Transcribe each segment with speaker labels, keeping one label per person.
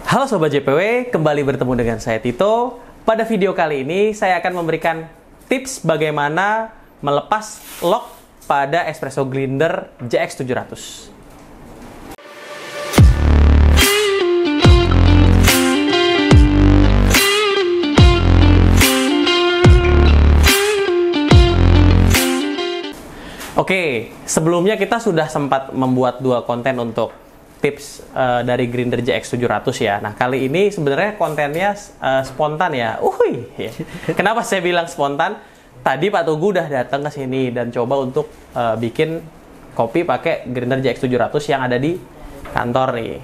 Speaker 1: Halo Sobat JPW, kembali bertemu dengan saya Tito. Pada video kali ini saya akan memberikan tips bagaimana melepas lock pada espresso grinder JX700. Oke, sebelumnya kita sudah sempat membuat dua konten untuk tips dari grinder JX700 ya. Nah, kali ini sebenarnya kontennya spontan ya. Ya. Kenapa saya bilang spontan? Tadi Pak Tugu udah datang ke sini dan coba untuk bikin kopi pakai grinder JX700 yang ada di kantor nih.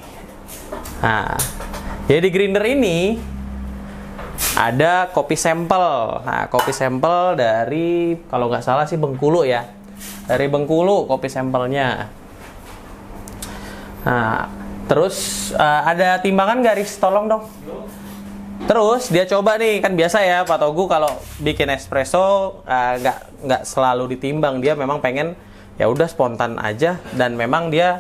Speaker 1: Nah, jadi di grinder ini ada kopi sampel. Nah, kopi sampel dari, kalau nggak salah sih Bengkulu ya. Dari Bengkulu kopi sampelnya. Nah, terus ada timbangan garis, tolong dong. Terus dia coba nih, kan biasa ya Pak Togu kalau bikin espresso nggak selalu ditimbang, dia memang pengen ya udah spontan aja, dan memang dia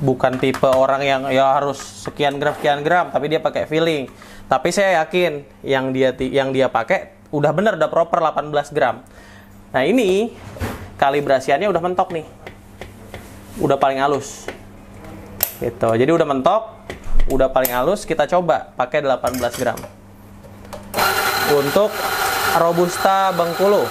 Speaker 1: bukan tipe orang yang ya harus sekian gram, tapi dia pakai feeling. Tapi saya yakin yang dia pakai udah bener, udah proper 18 gram. Nah, ini kalibrasiannya udah mentok nih. Udah paling halus gitu, jadi udah mentok, udah paling halus. Kita coba pakai 18 gram untuk Robusta Bengkulu.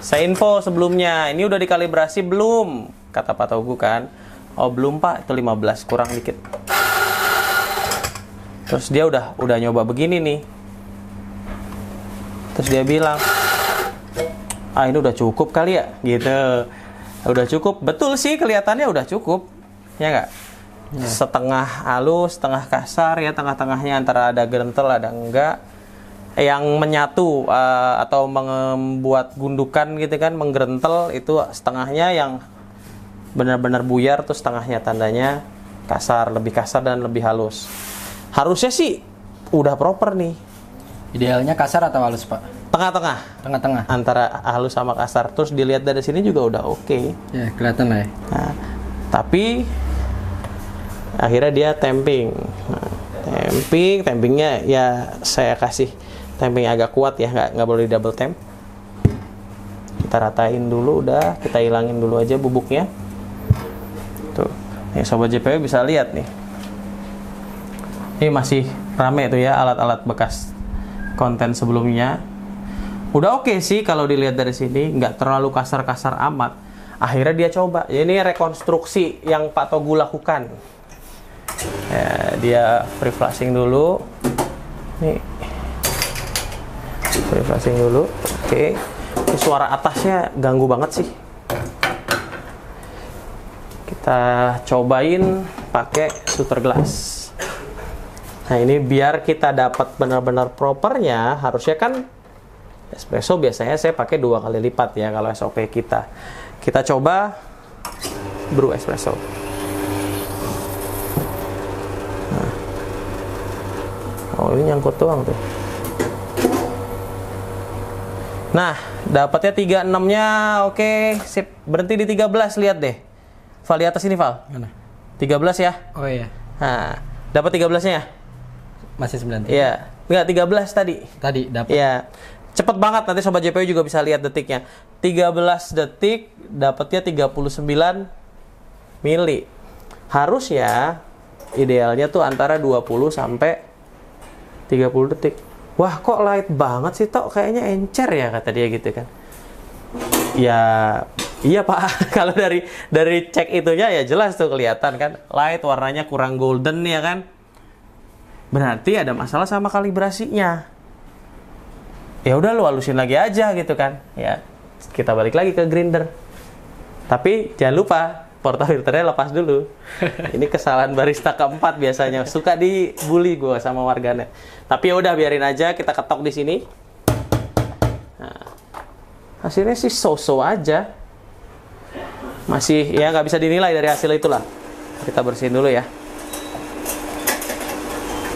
Speaker 1: Saya info sebelumnya, ini udah dikalibrasi belum, kata Pak Togu kan. Oh belum Pak, itu 15, kurang dikit. Terus dia udah nyoba begini nih. Terus dia bilang, ini udah cukup kali ya, gitu. Udah cukup, betul sih kelihatannya udah cukup, ya nggak? Ya. Setengah halus, setengah kasar ya, tengah-tengahnya antara ada gentle ada enggak. Yang menyatu atau membuat gundukan gitu kan, menggerentel itu setengahnya yang benar-benar buyar, tuh setengahnya tandanya kasar, lebih kasar dan lebih halus. Harusnya sih udah proper nih.
Speaker 2: Idealnya kasar atau halus, Pak?
Speaker 1: Tengah-tengah.
Speaker 2: Tengah-tengah.
Speaker 1: Antara halus sama kasar. Terus dilihat dari sini juga udah oke.
Speaker 2: Ya, kelihatan lah ya.
Speaker 1: Nah, tapi akhirnya dia tamping. Nah, tampingnya ya saya kasih tamping agak kuat ya, nggak boleh di double temp. Kita ratain dulu, udah kita hilangin dulu aja bubuknya. Tuh, nih Sobat JPW bisa lihat nih. Ini masih rame tuh ya alat-alat bekas konten sebelumnya. Udah oke sih kalau dilihat dari sini, nggak terlalu kasar-kasar amat. Akhirnya dia coba. Ya, ini rekonstruksi yang Pak Togu lakukan. Ya, dia free flushing dulu. Nih, free flushing dulu. Oke. Ini suara atasnya ganggu banget sih. Kita cobain pakai shooter glass. Nah, ini biar kita dapat benar-benar propernya, harusnya kan espresso biasanya saya pakai 2 kali lipat ya kalau SOP kita. Kita coba brew espresso. Nah. Oh, ini nyangkut doang tuh. Nah, dapatnya 36-nya oke, sip. Berhenti di 13, lihat deh. Val di atas ini, Val. Mana? 13 ya?
Speaker 2: Oh iya.
Speaker 1: Nah, dapat 13-nya?
Speaker 2: Masih 9.
Speaker 1: Iya. Enggak, 13 tadi.
Speaker 2: Tadi dapat.
Speaker 1: Iya. Cepet banget, nanti Sobat JPW juga bisa lihat detiknya. 13 detik dapatnya 39 mili. Harusnya idealnya tuh antara 20 sampai 30 detik. Wah, kok light banget sih, Tok? Kayaknya encer ya, kata dia gitu kan. Ya, iya Pak. Kalau dari cek itunya ya jelas tuh kelihatan kan. Light, warnanya kurang golden ya kan. Berarti ada masalah sama kalibrasinya. Ya udah lu halusin lagi aja gitu kan. Ya, kita balik lagi ke grinder. Tapi jangan lupa portafilternya lepas dulu. Ini kesalahan barista keempat biasanya. Suka dibully gue sama warganet. Tapi ya udah biarin aja, kita ketok di sini. Nah, hasilnya sih so-so aja. Masih ya nggak bisa dinilai dari hasil itulah. Kita bersihin dulu ya.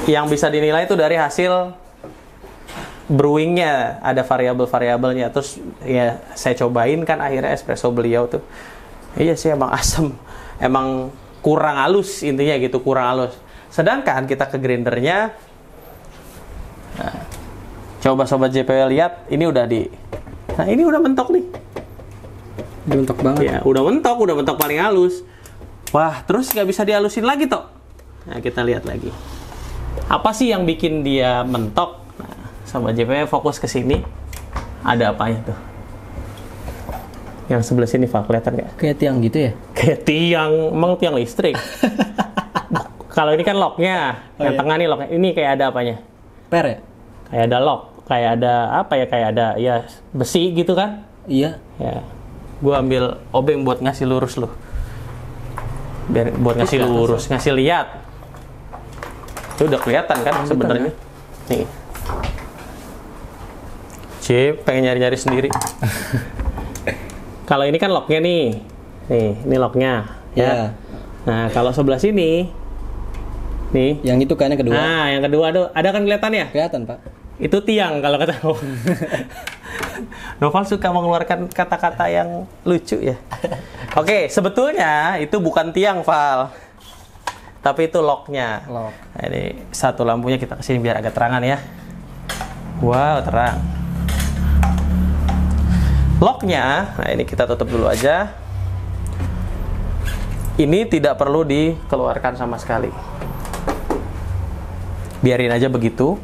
Speaker 1: Yang bisa dinilai itu dari hasil brewingnya ada variabel-variabelnya. Terus ya saya cobain kan akhirnya espresso beliau tuh. Iya sih emang asam, emang kurang halus intinya gitu, kurang halus. Sedangkan kita ke grindernya, nah, coba sobat JPW lihat, ini udah nah ini udah mentok nih.
Speaker 2: Udah mentok banget.
Speaker 1: Ya, udah mentok paling halus. Wah, terus nggak bisa dihalusin lagi toh. Nah, kita lihat lagi. Apa sih yang bikin dia mentok? Nah, sobat JPW fokus ke sini. Ada apanya tuh? Yang sebelah sini, Pak, kelihatan nggak?
Speaker 2: Kayak tiang gitu ya?
Speaker 1: Kayak tiang, emang tiang listrik. Kalau ini kan locknya, yang
Speaker 2: iya.
Speaker 1: tengah nih locknya. Ini kayak ada apanya?
Speaker 2: Per ya?
Speaker 1: Kayak ada lock, kayak ada apa ya? Kayak ada ya besi gitu kan?
Speaker 2: Iya.
Speaker 1: Ya, gua ambil obeng buat ngasih lurus loh. Biar buat ngasih lurus, ngasih lihat. Itu udah kelihatan kan sebenarnya. Nih. Cip, pengen nyari-nyari sendiri. Kalau ini kan locknya nih. Nih, ini locknya. Ya.
Speaker 2: Iya.
Speaker 1: Nah, kalau sebelah sini, nih.
Speaker 2: Yang itu kan yang kedua.
Speaker 1: Nah, yang kedua ada kan kelihatannya?
Speaker 2: Kelihatan, Pak.
Speaker 1: Itu tiang kalau kata Noval. Noval suka mengeluarkan kata-kata yang lucu ya. Oke, sebetulnya itu bukan tiang, Val. Tapi itu locknya.
Speaker 2: Lock.
Speaker 1: Nah, ini satu lampunya kita kesini biar agak terangan ya. Wow, terang. Locknya, nah ini kita tutup dulu aja. Ini tidak perlu dikeluarkan sama sekali. Biarin aja begitu.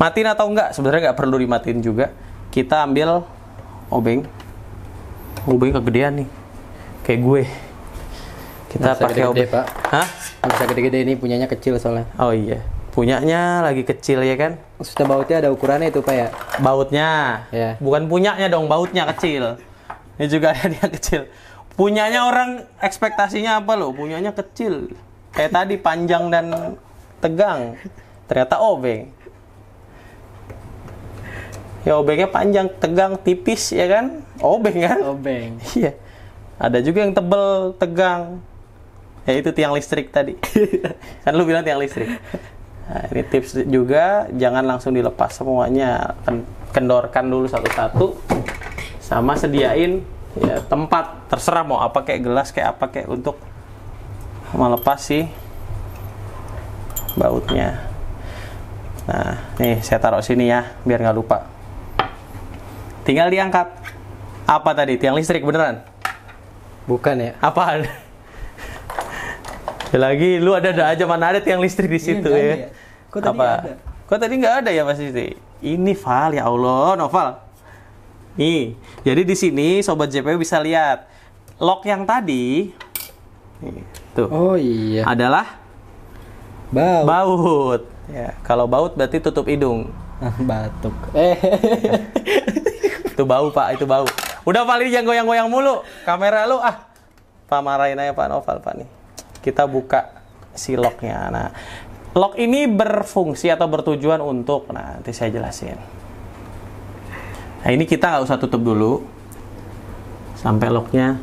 Speaker 1: Matiin atau enggak? Sebenarnya nggak perlu dimatiin juga. Kita ambil obeng. Obeng kegedean nih. Kayak gue. Kita pakai obeng.
Speaker 2: Pak.
Speaker 1: Hah?
Speaker 2: Bisa gede-gede, ini punyanya kecil soalnya.
Speaker 1: Oh iya. Punyanya lagi kecil ya kan?
Speaker 2: Sudah bautnya ada ukurannya itu, Pak ya?
Speaker 1: Bautnya.
Speaker 2: Ya.
Speaker 1: Bukan punyanya dong, bautnya kecil. Ini juga ada dia kecil. Punyanya orang ekspektasinya apa loh? Punyanya kecil. Kayak tadi panjang dan tegang. Ternyata obeng. Ya obengnya panjang, tegang, tipis ya kan? Obeng kan?
Speaker 2: Obeng.
Speaker 1: Iya. Ada juga yang tebel, tegang. Ya itu tiang listrik tadi. Kan lu bilang tiang listrik. Nah, ini tips juga, jangan langsung dilepas semuanya. Kendorkan dulu satu-satu. Sama sediain ya tempat, terserah mau apa, kayak gelas kayak apa kayak, untuk melepas si bautnya. Nah, nih saya taruh sini ya, biar nggak lupa. Tinggal diangkat. Apa tadi? Tiang listrik beneran?
Speaker 2: Bukan ya?
Speaker 1: Apaan? Ya lagi, lu ada aja, mana ada tiang listrik di situ
Speaker 2: nggak
Speaker 1: ya?
Speaker 2: ada ya? Kok tadi
Speaker 1: Apa?
Speaker 2: ada?
Speaker 1: Kok tadi nggak ada ya Mas Siti? Ini Val, ya Allah, Noval. Nih, jadi di sini Sobat JPW bisa lihat lock yang tadi, nih, tuh,
Speaker 2: Oh iya.
Speaker 1: adalah
Speaker 2: Baut.
Speaker 1: baut. Ya, kalau baut berarti tutup hidung.
Speaker 2: Batuk.
Speaker 1: Itu bau Pak, itu bau. Udah paling jangan goyang-goyang mulu. Kamera lu Pak marahin aja Pak Noval Pak nih. Kita buka si locknya. Nah, lock ini berfungsi atau bertujuan untuk, nah nanti saya jelasin. Nah ini kita nggak usah tutup dulu sampai locknya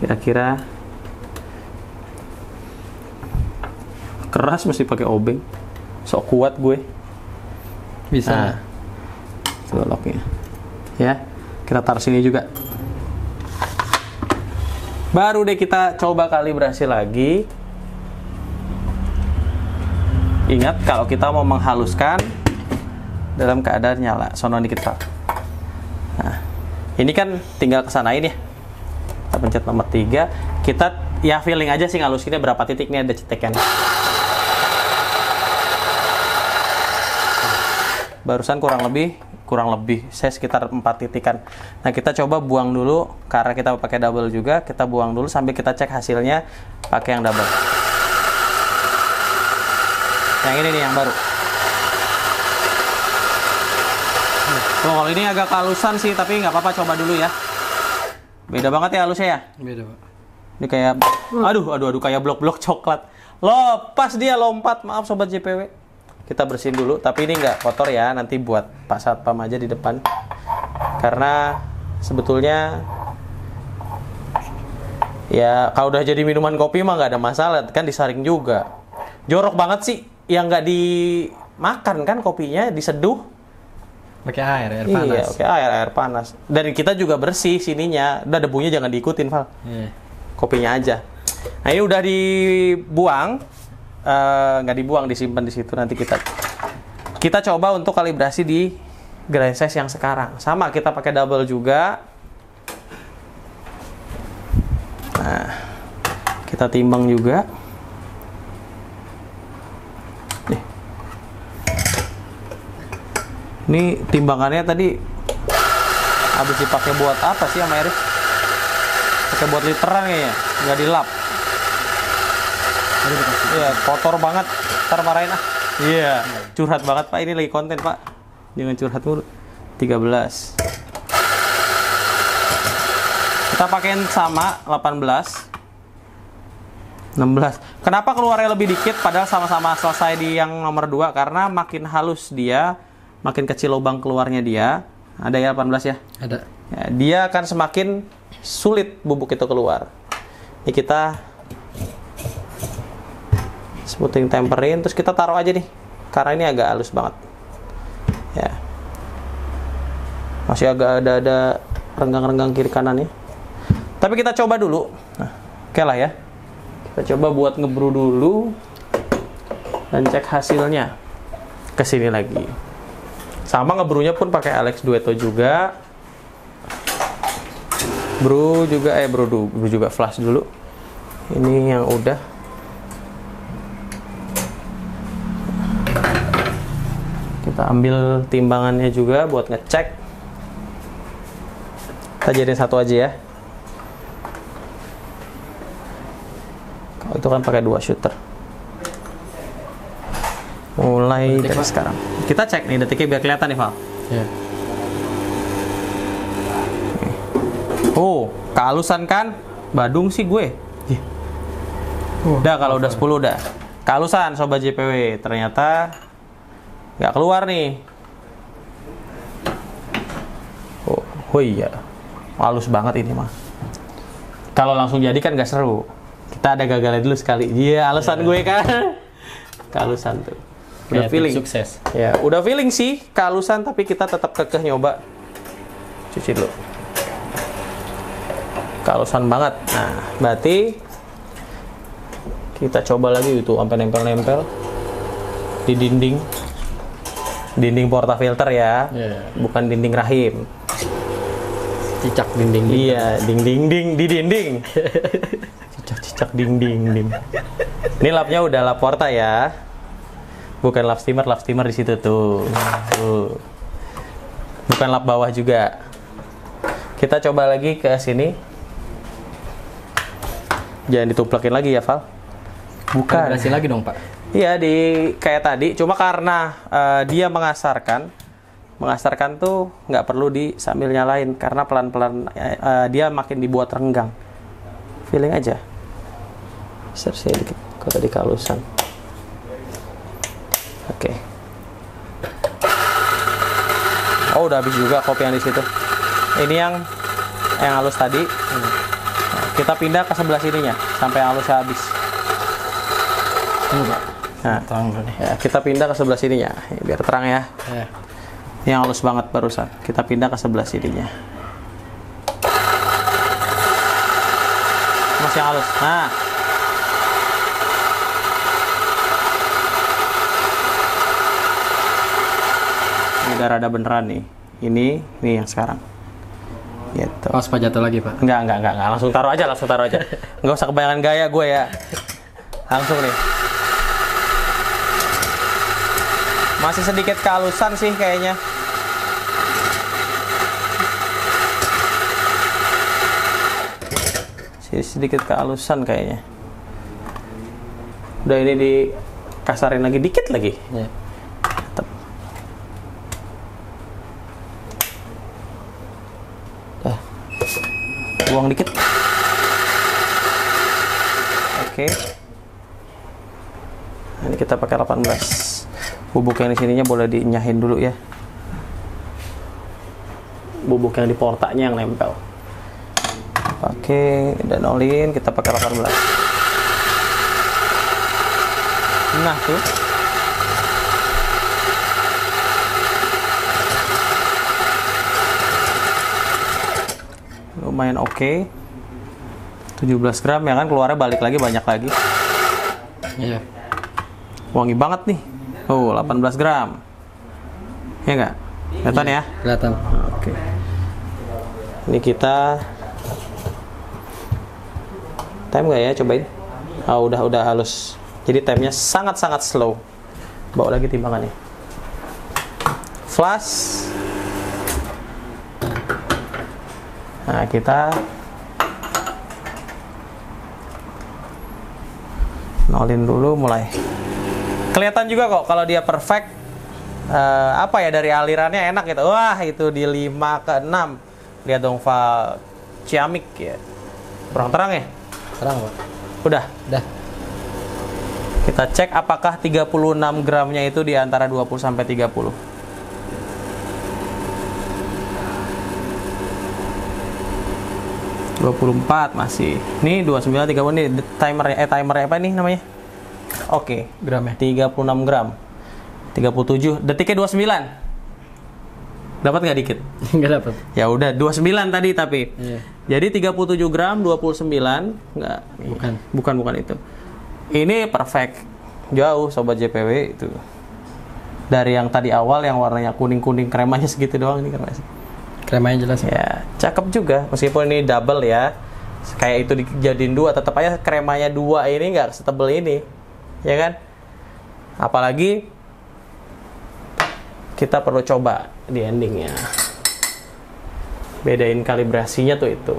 Speaker 1: kira-kira keras, mesti pakai obeng. Sok kuat gue.
Speaker 2: Bisa.
Speaker 1: Nah, itu locknya. Ya, kita taruh sini juga. Baru deh kita coba kalibrasi lagi. Ingat kalau kita mau menghaluskan dalam keadaan nyala, sono dikit Pak. Nah, ini kan tinggal kesanain ya. Kita pencet nomor 3. Kita ya feeling aja sih ngalusinnya berapa titik, nih ada cetekan. Barusan kurang lebih saya sekitar 4 titikan. Nah, kita coba buang dulu karena kita pakai double juga. Kita buang dulu sambil kita cek hasilnya pakai yang double. Yang ini nih yang baru. Tuh, kalau ini agak kehalusan sih, tapi nggak apa-apa, coba dulu ya. Beda banget ya halusnya ya.
Speaker 2: Beda, Pak.
Speaker 1: Ini kayak aduh kayak blok-blok coklat. Lepas dia lompat. Maaf Sobat JPW. Kita bersihin dulu, tapi ini nggak kotor ya, nanti buat Pak Satpam aja di depan. Karena sebetulnya ya kalau udah jadi minuman kopi mah nggak ada masalah, kan disaring juga. Jorok banget sih yang nggak makan kan kopinya, diseduh.
Speaker 2: Pakai air panas.
Speaker 1: Iya, oke, air panas. Dan kita juga bersih sininya. Udah debunya jangan diikutin, Val.
Speaker 2: Iya.
Speaker 1: Kopinya aja. Nah, ini udah dibuang. Nggak dibuang, disimpan di situ. Nanti kita coba untuk kalibrasi di grind size yang sekarang. Sama, kita pakai double juga. Nah, kita timbang juga. Ini timbangannya tadi habis dipakai buat apa sih sama Eris? Pakai buat literan kayaknya, nggak dilap. Iya, kotor banget. Ntar marahin ah. Iya, curhat banget Pak. Ini lagi konten Pak. Jangan curhat mulu. 13. Kita pakein sama 18. 16. Kenapa keluarnya lebih dikit padahal sama-sama selesai di yang nomor 2? Karena makin halus dia, makin kecil lubang keluarnya dia. Ada ya 18 ya?
Speaker 2: Ada.
Speaker 1: Ya, dia akan semakin sulit bubuk itu keluar. Ini kita smoothing temperin, terus kita taruh aja nih. Karena ini agak halus banget. Ya. Masih agak ada renggang-renggang kiri kanan nih. Tapi kita coba dulu. Nah, oke lah ya. Kita coba buat ngebrew dulu dan cek hasilnya. Kesini lagi. Sama ngebrewnya pun pakai Alex Duetto juga. Brew juga flash dulu. Ini yang udah. Kita ambil timbangannya juga buat ngecek. Kita jadiin satu aja ya. Kalau itu kan pakai 2 shooter. Mulai dari sekarang. Kita cek nih detiknya biar kelihatan nih, Val.
Speaker 2: Ya.
Speaker 1: Oh, kehalusan kan? Badung sih gue. Udah, kalau udah 10 udah. Kehalusan Sobat JPW. Ternyata nggak keluar nih. Oh iya. Halus banget ini mah. Kalau langsung jadi kan nggak seru. Kita ada gagalnya dulu sekali. Iya, alasan gue kan. Kehalusan tuh. Udah
Speaker 2: Kayak
Speaker 1: feeling.
Speaker 2: sukses.
Speaker 1: Ya, udah feeling sih kehalusan, tapi kita tetap kekeh nyoba. Cuci dulu. Kehalusan banget. Nah, berarti kita coba lagi itu sampai nempel-nempel di dinding portafilter ya.
Speaker 2: Yeah.
Speaker 1: Bukan dinding rahim.
Speaker 2: Cicak dinding.
Speaker 1: Iya, di dinding. Cicak dinding. Ini lapnya udah lap porta ya. Bukan lap steamer di situ tuh. Bukan lap bawah juga. Kita coba lagi ke sini. Jangan dituplekin lagi ya, Val. Bukan.
Speaker 2: Kalibrasi lagi dong, Pak.
Speaker 1: Iya, di kayak tadi. Cuma karena dia mengasarkan tuh nggak perlu sambil nyalain karena pelan-pelan dia makin dibuat renggang. Feeling aja. Sersi dikit. Kalau tadi kehalusan. Oke. Oh, udah habis juga kopi yang di situ. Ini yang halus tadi. Kita pindah ke sebelah sininya sampai halusnya habis. Nah,
Speaker 2: terang nih.
Speaker 1: Ya, kita pindah ke sebelah sininya biar terang ya. Yang halus banget barusan. Kita pindah ke sebelah sininya. Masih halus. Nah. Ini udah rada beneran nih. Ini yang sekarang. Gitu.
Speaker 2: Pas Pak jatuh lagi, Pak.
Speaker 1: Enggak. Langsung taruh aja. Enggak usah kebayangan gaya gue ya. Langsung nih. Masih sedikit kehalusan sih kayaknya. Sedikit kehalusan kayaknya. Udah ini dikasarin lagi dikit lagi.
Speaker 2: Ya.
Speaker 1: Buang dikit. Oke. Ini kita pakai 18. Bubuk yang di sininya boleh dinyahin dulu ya. Bubuk yang di portanya yang nempel. Pakai dan olin, kita pakai 18. Nah tuh. lumayan oke. 17 gram ya kan, keluarnya balik lagi banyak lagi.
Speaker 2: Iya.
Speaker 1: Wangi banget nih. Oh, 18 gram. Ya nggak? Kelihatan ya?
Speaker 2: Kelihatan.
Speaker 1: Oke. Ini kita time nggak ya? Cobain. Oh, udah halus. Jadi time-nya sangat-sangat slow. Bawa lagi timbangannya. Flash. Nah, kita nolin dulu mulai. Kelihatan juga kok kalau dia perfect. Apa ya, dari alirannya enak gitu. Wah, itu di 5 ke 6. Lihat dong Val ciamik ya. Kurang terang ya?
Speaker 2: Terang, Pak.
Speaker 1: Udah.
Speaker 2: Udah.
Speaker 1: Kita cek apakah 36 gramnya itu di antara 20 sampai 30. ...24 masih. Nih 29 30 nih timernya apa nih namanya? Oke.
Speaker 2: Gramnya.
Speaker 1: 36 gram. 37 detiknya 29. Dapat nggak dikit?
Speaker 2: Nggak dapat.
Speaker 1: Ya udah 29 tadi tapi.
Speaker 2: Iya.
Speaker 1: Jadi 37 gram 29 nggak. Bukan itu. Ini perfect. Jauh sobat JPW itu. Dari yang tadi awal yang warnanya kuning-kuning kremanya segitu doang ini kremanya.
Speaker 2: Kremanya jelas.
Speaker 1: Ya, cakep juga meskipun ini double ya. Kayak itu dijadiin 2 tetap aja kremanya 2 ini nggak setebel ini. Ya kan? Apalagi kita perlu coba di endingnya. Bedain kalibrasinya tuh itu.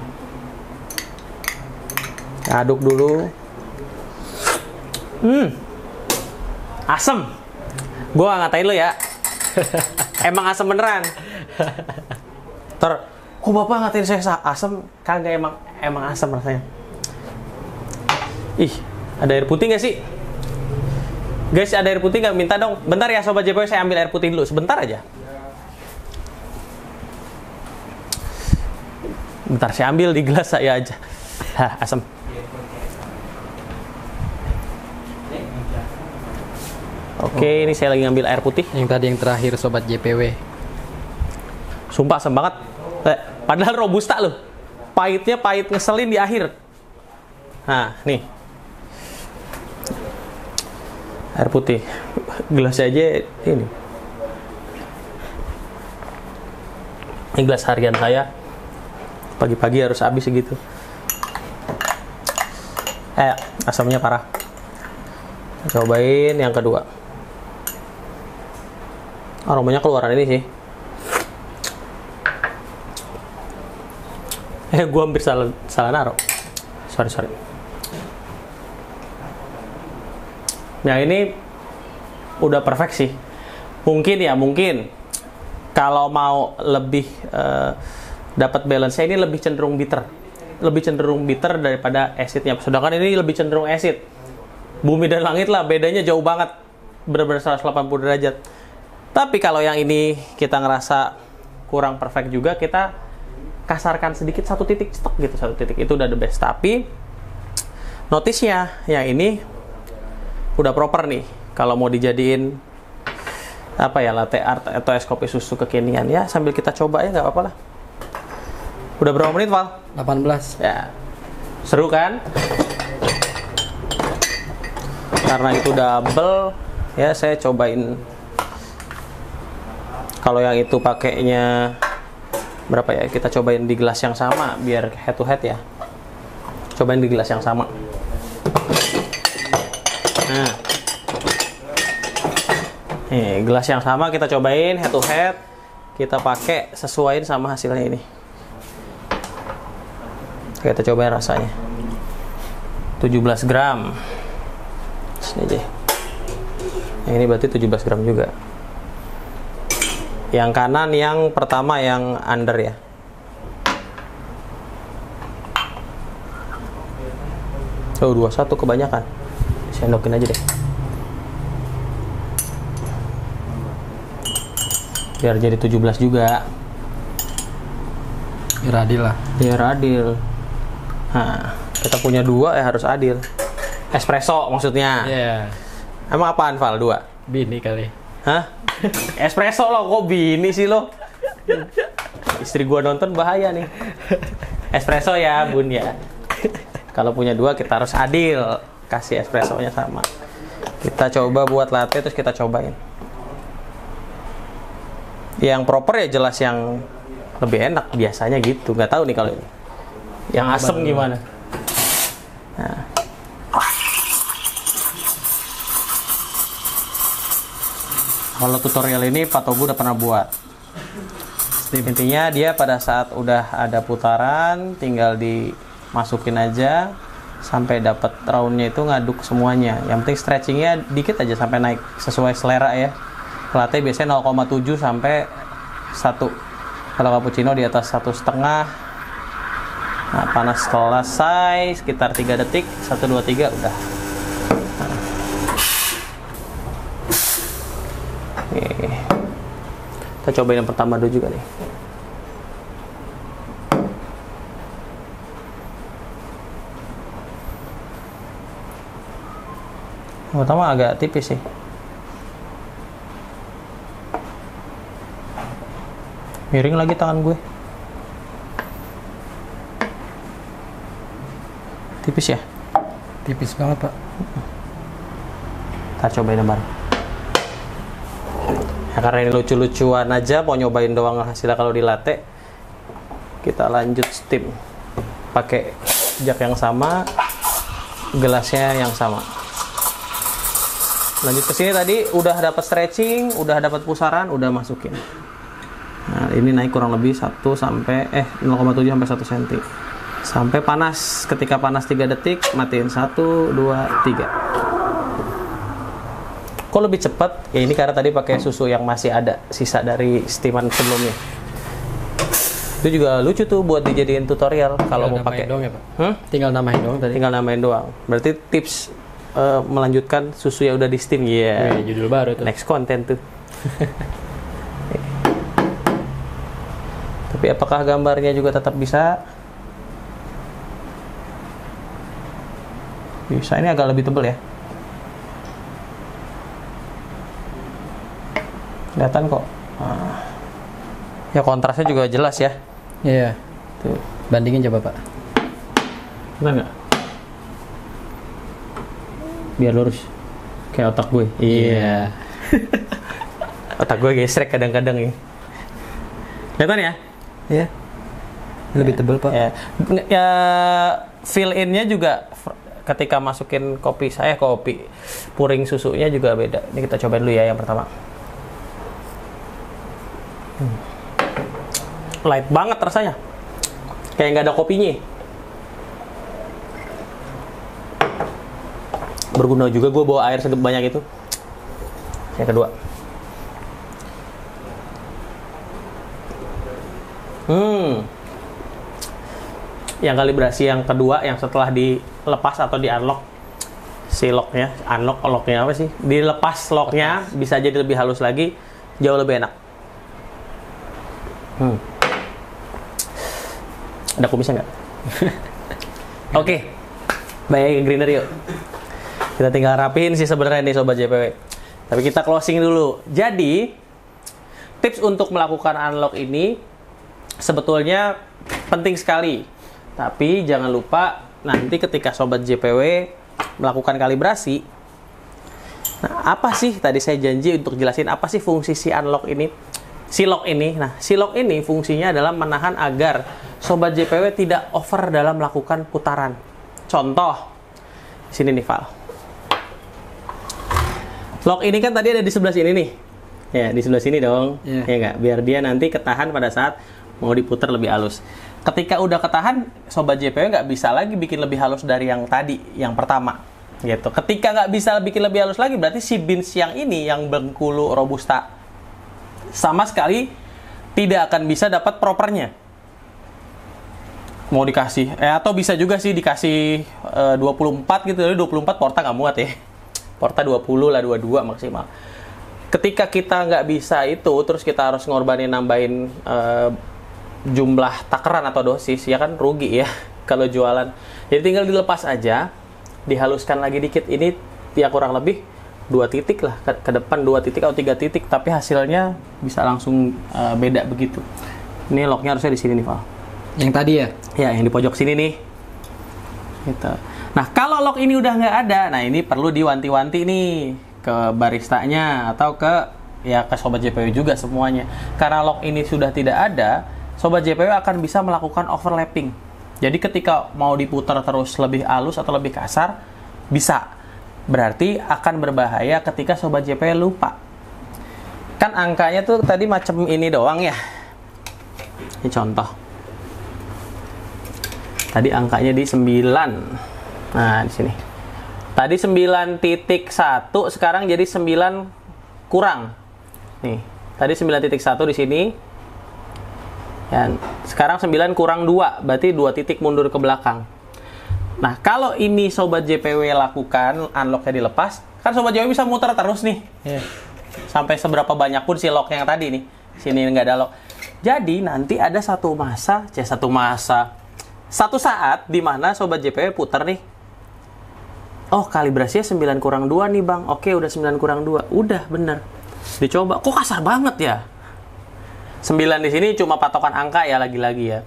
Speaker 1: Aduk dulu. Asem. Gua ngatain lu ya. Emang asem beneran. Kok bapak ngatain saya asem? Kagak, emang asem rasanya. Ih, ada air putih nggak sih? Guys, ada air putih nggak? Minta dong. Bentar ya sobat JPW, saya ambil air putih dulu. Sebentar aja. Bentar, saya ambil di gelas saya aja. Hah, asem. Oke, ini saya lagi ngambil air putih.
Speaker 2: Yang tadi yang terakhir sobat JPW.
Speaker 1: Sumpah asem banget. Padahal robusta loh. Pahitnya pahit ngeselin di akhir. Nah, nih. Air putih. Gelas aja ini. Ini gelas harian saya. Pagi-pagi harus habis segitu. Asamnya parah. Cobain yang kedua. Aromanya keluaran ini sih. Gue hampir salah naruh. Sorry. Nah, ini udah perfect sih. Mungkin kalau mau lebih dapat balance-nya ini lebih cenderung bitter. Lebih cenderung bitter daripada acidnya. Sedangkan ini lebih cenderung acid. Bumi dan langit lah, bedanya jauh banget. Benar-benar 180 derajat. Tapi kalau yang ini kita ngerasa kurang perfect juga, kita kasarkan sedikit 1 titik stok gitu, 1 titik itu udah the best. Tapi notisnya yang ini udah proper nih kalau mau dijadiin apa ya, latte art atau es kopi susu kekinian ya, sambil kita coba ya, nggak apa-apa lah. Udah berapa menit, Val?
Speaker 2: 18.
Speaker 1: Ya, seru kan? Karena itu double ya, saya cobain. Kalau yang itu pakainya berapa ya, kita cobain di gelas yang sama biar head to head ya. Cobain di gelas yang sama. Nah, nih gelas yang sama kita cobain head to head. Kita pakai sesuaiin sama hasilnya ini. Kita cobain rasanya. 17 gram. Sini aja. Yang ini berarti 17 gram juga. Yang kanan yang pertama yang under ya. Oh, 21 kebanyakan. Sendokin aja deh. Biar jadi 17 juga.
Speaker 2: Biar adil lah.
Speaker 1: Biar adil. Nah, kita punya 2 ya, harus adil. Espresso maksudnya.
Speaker 2: Iya.
Speaker 1: Emang apaan, Val? 2?
Speaker 2: Bini kali.
Speaker 1: Hah? Espresso lo, kok bini sih lo? Istri gua nonton bahaya nih. espresso ya bun ya. Kalau punya 2 kita harus adil, kasih espressonya sama. Kita coba buat latte terus kita cobain. Yang proper ya jelas yang lebih enak biasanya gitu. Nggak tahu nih kalau ini. Yang asem gimana? Nah. Kalau tutorial ini Pak Togu udah pernah buat. Intinya dia pada saat udah ada putaran tinggal dimasukin aja sampai dapat roundnya itu ngaduk semuanya. Yang penting stretchingnya dikit aja sampai naik sesuai selera ya. Latte biasanya 0,7 sampai 1. Kalau cappuccino di atas 1,5. Nah, panas selesai sekitar 3 detik, 1 2 3 udah. Oke. Kita cobain yang pertama dulu juga nih. Yang pertama agak tipis sih. Miring lagi tangan gue. Tipis ya?
Speaker 2: Tipis banget, Pak.
Speaker 1: Kita cobain bareng. Ya, karena ini lucu-lucuan aja, mau nyobain doang hasilnya kalau di latte. Kita lanjut steam. Pakai jak yang sama, gelasnya yang sama. Lanjut ke sini tadi udah dapat stretching, udah dapat pusaran, udah masukin. Nah, ini naik kurang lebih 0,7 sampai 1 cm. Sampai panas. Ketika panas 3 detik, matiin 1 2 3. Kok lebih cepat? Ya ini karena tadi pakai susu yang masih ada sisa dari steaman sebelumnya. Itu juga lucu tuh buat dijadiin tutorial kalau mau pakai.
Speaker 2: Doang ya, Pak? Tinggal namain doang tadi.
Speaker 1: Tinggal namain doang. Berarti tips melanjutkan susu yang udah di steam ya.
Speaker 2: Wih, judul baru tuh.
Speaker 1: Next content tuh. Tapi apakah gambarnya juga tetap bisa? Bisa, ini agak lebih tebal ya. Kelihatan kok. Ya kontrasnya juga jelas ya.
Speaker 2: Iya.
Speaker 1: Tuh.
Speaker 2: Bandingin coba, Pak.
Speaker 1: Benar nggak? Biar lurus. Kayak otak gue. Iya. Otak gue gesrek kadang-kadang ya. Kelihatan ya?
Speaker 2: Iya. Lebih tebal, Pak.
Speaker 1: Ya, fill in-nya juga ketika masukin kopi puring susunya juga beda. Ini kita cobain dulu ya yang pertama. Light banget rasanya. Kayak nggak ada kopinya. Berguna juga gue bawa air sebanyak itu. Yang kedua. Yang kalibrasi yang kedua, yang setelah dilepas atau di unlock si locknya, locknya apa sih? Dilepas locknya bisa jadi lebih halus lagi, jauh lebih enak. Ada kumisnya nggak? Oke, baik grinder yuk. Kita tinggal rapihin sih sebenarnya nih Sobat JPW. Tapi kita closing dulu. Jadi, tips untuk melakukan unlock ini sebetulnya penting sekali. Tapi jangan lupa nanti ketika Sobat JPW melakukan kalibrasi. Nah, apa sih tadi saya janji untuk jelasin apa sih fungsi si unlock ini? Si lock ini. Nah, si lock ini fungsinya adalah menahan agar Sobat JPW tidak over dalam melakukan putaran. Contoh, sini nih Val. Lock ini kan tadi ada di sebelah sini nih. Ya, di sebelah sini dong.
Speaker 2: Yeah.
Speaker 1: Ya nggak? Biar dia nanti ketahan pada saat mau diputar lebih halus. Ketika udah ketahan, Sobat JPW nggak bisa lagi bikin lebih halus dari yang tadi, yang pertama. Gitu. Ketika nggak bisa bikin lebih halus lagi, berarti si beans yang ini, yang Bengkulu Robusta, sama sekali tidak akan bisa dapat propernya. Mau dikasih, atau bisa juga sih dikasih 24 gitu, 24 Porta nggak muat ya. Porta 20 lah, 22 maksimal. Ketika kita nggak bisa itu, terus kita harus ngorbanin nambahin jumlah takaran atau dosis, ya kan rugi ya kalau jualan. Jadi tinggal dilepas aja, dihaluskan lagi dikit. Ini ya kurang lebih 2 titik lah, ke depan 2 titik atau 3 titik, tapi hasilnya bisa langsung beda begitu. Ini locknya harusnya di sini nih Val.
Speaker 2: Yang tadi ya?
Speaker 1: Ya, yang di pojok sini nih. Gitu. Nah, kalau lock ini udah nggak ada, nah ini perlu diwanti-wanti nih ke baristanya atau ke sobat JPW juga semuanya. Karena lock ini sudah tidak ada, sobat JPW akan bisa melakukan overlapping. Jadi ketika mau diputar terus lebih halus atau lebih kasar, bisa. Berarti akan berbahaya ketika sobat JPW lupa. Kan angkanya tuh tadi macam ini doang ya. Ini contoh. Tadi angkanya di 9. Nah, di sini. Tadi 9.1, sekarang jadi 9 kurang. Nih, tadi 9.1 di sini. Dan sekarang 9 kurang 2, berarti 2 titik mundur ke belakang. Nah, kalau ini sobat JPW lakukan, unlocknya dilepas, kan sobat JPW bisa muter terus nih.
Speaker 2: Iya.
Speaker 1: Sampai seberapa banyak pun si lock yang tadi nih. Sini nggak ada lock. Jadi nanti ada satu saat di mana sobat JPW putar nih. Oh, kalibrasinya 9 kurang 2 nih, Bang. Oke, udah 9 kurang 2. Udah, bener. Dicoba. Kok kasar banget ya? 9 di sini cuma patokan angka ya, lagi-lagi ya.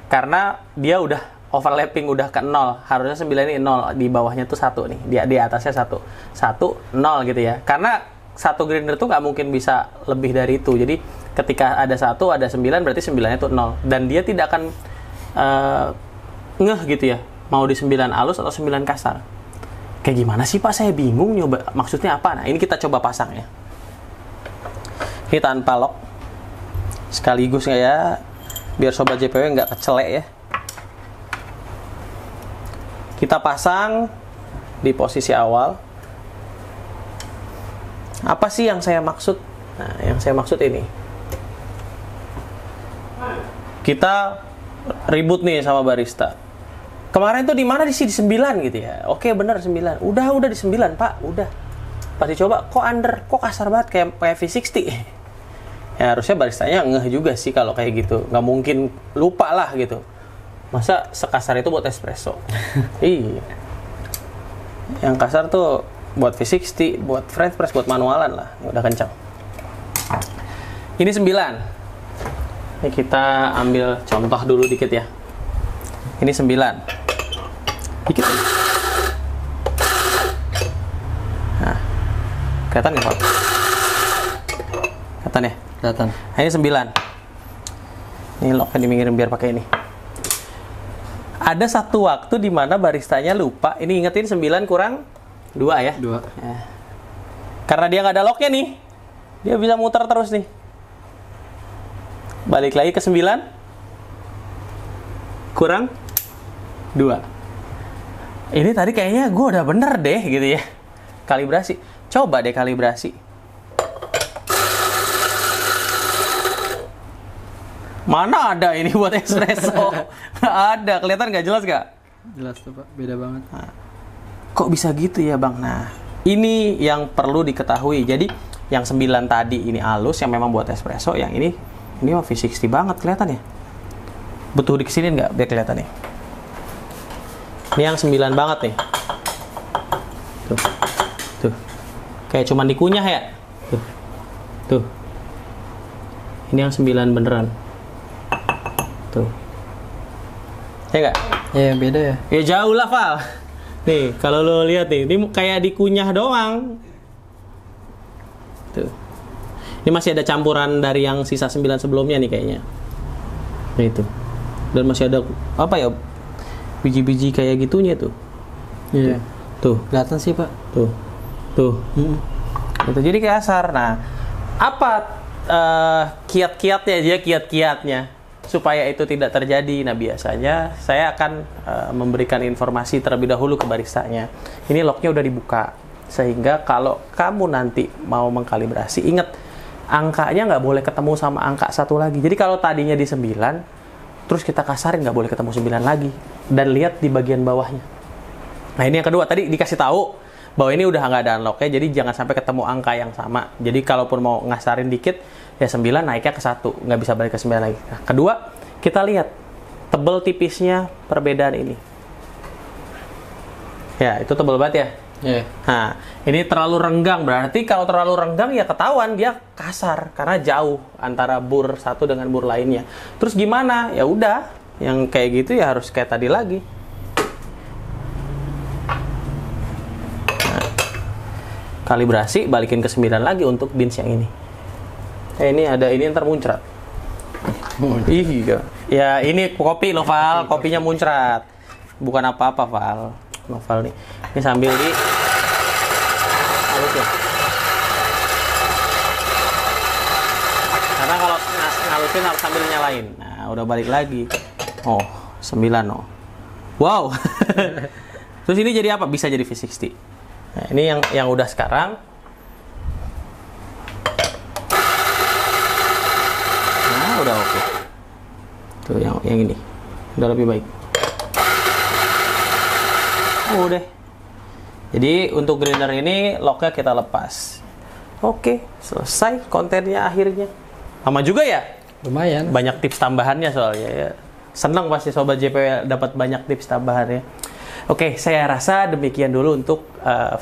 Speaker 1: Karena dia udah overlapping, udah ke 0. Harusnya 9 ini 0. Di bawahnya tuh 1 nih. Di atasnya 1. 1, 0 gitu ya. Karena satu grinder tuh nggak mungkin bisa lebih dari itu. Jadi ketika ada 1, ada 9, berarti 9-nya tuh 0. Dan dia tidak akan ngeh gitu ya. Mau di 9 halus atau 9 kasar. Kayak gimana sih Pak? Saya bingung nyoba. Maksudnya apa? Nah, ini kita coba pasang ya. Ini tanpa lock. Sekaligus ya, biar sobat JPW nggak kecelek ya. Kita pasang di posisi awal. Apa sih yang saya maksud? Nah, yang saya maksud ini. Kita ribut nih sama barista. Kemarin tuh di mana di 9 gitu ya. Oke, bener 9. Udah di 9, Pak. Udah. Pasti coba kok under, kok kasar banget kayak V60. Ya harusnya baristanya ngeh juga sih kalau kayak gitu. Nggak mungkin lupa lah gitu. Masa sekasar itu buat espresso? Iya. Yang kasar tuh buat V60, buat French press, buat manualan lah. Udah kencang. Ini 9. Ini kita ambil contoh dulu dikit ya. Ini 9. Dikit aja. Nah. Kelihatan nggak Pak? Kelihatan ya?
Speaker 2: Kelihatan.
Speaker 1: Nah, ini 9. Ini locknya diminggirin biar pakai ini. Ada satu waktu di mana baristanya lupa. Ini ingetin 9 kurang 2 ya?
Speaker 2: 2.
Speaker 1: Ya. Karena dia nggak ada locknya nih. Dia bisa muter terus nih. Balik lagi ke 9. Kurang 2. Ini tadi kayaknya gue udah bener deh gitu ya. Kalibrasi. Coba deh kalibrasi. Mana ada ini buat espresso? Nggak ada. Kelihatan nggak, jelas nggak?
Speaker 2: Jelas tuh Pak, beda banget.
Speaker 1: Nah, kok bisa gitu ya Bang? Nah, ini yang perlu diketahui. Jadi yang 9 tadi ini halus, yang memang buat espresso. Yang ini mah V60 banget, kelihatan ya? Butuh dikesinin nggak biar kelihatan nih? Ini yang 9 banget nih. Tuh. Kayak cuman dikunyah ya? Tuh. Ini yang 9 beneran. Tuh. Ya nggak?
Speaker 2: Ya beda ya.
Speaker 1: Ya jauh lah, Val. Nih, kalau lo lihat nih, ini kayak dikunyah doang. Tuh. Ini masih ada campuran dari yang sisa 9 sebelumnya nih kayaknya. Nah itu. Dan masih ada apa ya? Biji-biji kayak gitunya tuh.
Speaker 2: Iya.
Speaker 1: Tuh.
Speaker 2: Kelihatan sih Pak.
Speaker 1: Tuh. Itu jadi kasar. Nah, apa kiat-kiatnya aja, kiat-kiatnya supaya itu tidak terjadi? Nah, biasanya saya akan memberikan informasi terlebih dahulu ke baristanya. Ini locknya udah dibuka, sehingga kalau kamu nanti mau mengkalibrasi, ingat angkanya nggak boleh ketemu sama angka satu lagi. Jadi kalau tadinya di 9, terus kita kasarin, nggak boleh ketemu 9 lagi. Dan lihat di bagian bawahnya. Nah, ini yang kedua, tadi dikasih tahu bahwa ini udah nggak ada unlocknya, jadi jangan sampai ketemu angka yang sama. Jadi kalaupun mau ngasarin dikit, ya 9 naiknya ke 1, nggak bisa balik ke 9 lagi. Nah, kedua, kita lihat tebel tipisnya perbedaan ini. Ya, itu tebel banget ya.
Speaker 2: Iya.
Speaker 1: Nah, ini terlalu renggang, berarti kalau terlalu renggang ya ketahuan dia kasar karena jauh antara bur satu dengan bur lainnya. Terus gimana? Ya udah, yang kayak gitu ya harus kayak tadi lagi. Nah, kalibrasi, balikin ke 9 lagi untuk bins yang ini. Ini ada ini ntar muncrat. Iya. Ya ini kopi loh Val, kopinya muncrat. Bukan apa-apa Val. Val nih. Ini sambil di halus ya. Karena kalau ngalusin harus sambil nyalain. Nah, udah balik lagi. Oh, 9 oh. Wow. Terus ini jadi apa? Bisa jadi V60. Nah, ini yang udah sekarang. Nah, udah oke. Tuh yang ini. Udah lebih baik. Oh, udah. Jadi untuk grinder ini locknya kita lepas. Oke, selesai kontennya akhirnya. Lama juga ya?
Speaker 2: Lumayan.
Speaker 1: Banyak tips tambahannya soalnya ya. Senang pasti Sobat JPW dapat banyak tips tambahannya. Oke, saya rasa demikian dulu untuk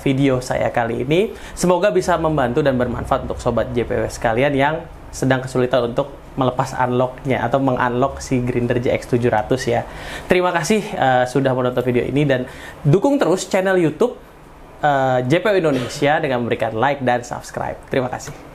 Speaker 1: video saya kali ini. Semoga bisa membantu dan bermanfaat untuk Sobat JPW sekalian yang sedang kesulitan untuk melepas unlocknya atau mengunlock si grinder JX700 ya. Terima kasih sudah menonton video ini dan dukung terus channel YouTube JPW Indonesia dengan memberikan like dan subscribe. Terima kasih.